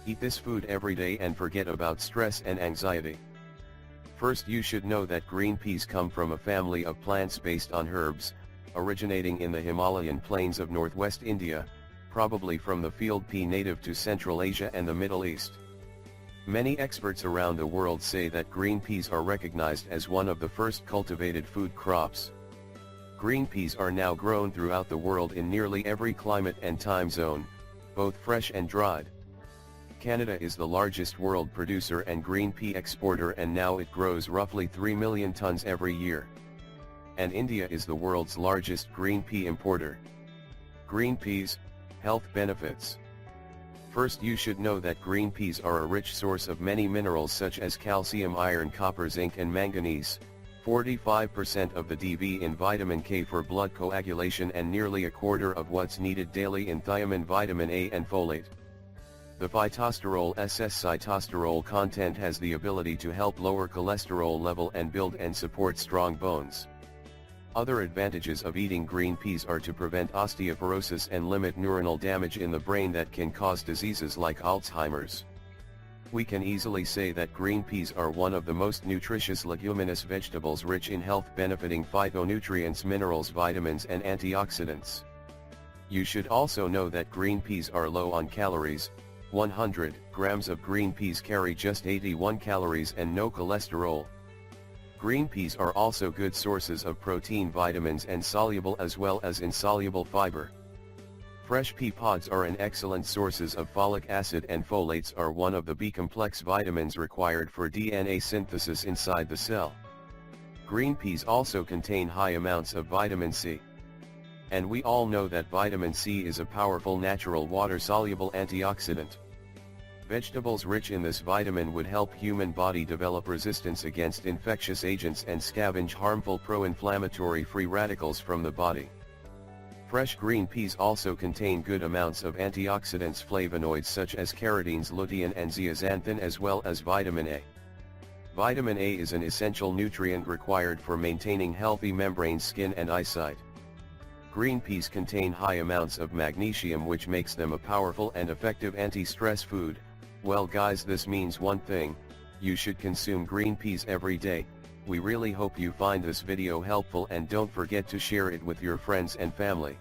Eat this food every day and forget about stress and anxiety. First, you should know that green peas come from a family of plants based on herbs, originating in the Himalayan plains of northwest India, probably from the field pea native to Central Asia and the Middle East. Many experts around the world say that green peas are recognized as one of the first cultivated food crops. Green peas are now grown throughout the world in nearly every climate and time zone, both fresh and dried. Canada is the largest world producer and green pea exporter, and now it grows roughly 3 million tons every year. And India is the world's largest green pea importer. Green peas, health benefits. First, you should know that green peas are a rich source of many minerals such as calcium, iron, copper, zinc and manganese, 45% of the DV in vitamin K for blood coagulation, and nearly a quarter of what's needed daily in thiamine, vitamin A and folate. The phytosterol sitosterol content has the ability to help lower cholesterol level and build and support strong bones. Other advantages of eating green peas are to prevent osteoporosis and limit neuronal damage in the brain that can cause diseases like Alzheimer's. We can easily say that green peas are one of the most nutritious leguminous vegetables, rich in health benefiting phytonutrients, minerals, vitamins and antioxidants. You should also know that green peas are low on calories. 100 grams of green peas carry just 81 calories and no cholesterol. Green peas are also good sources of protein, vitamins and soluble as well as insoluble fiber. Fresh pea pods are an excellent sources of folic acid, and folates are one of the B-complex vitamins required for DNA synthesis inside the cell. Green peas also contain high amounts of vitamin C. And we all know that vitamin C is a powerful natural water-soluble antioxidant. Vegetables rich in this vitamin would help human body develop resistance against infectious agents and scavenge harmful pro-inflammatory free radicals from the body. Fresh green peas also contain good amounts of antioxidants, flavonoids such as carotene, lutein and zeaxanthin, as well as vitamin A. Vitamin A is an essential nutrient required for maintaining healthy membranes, skin and eyesight. Green peas contain high amounts of magnesium, which makes them a powerful and effective anti-stress food. Well guys, this means one thing: you should consume green peas every day. We really hope you find this video helpful, and don't forget to share it with your friends and family.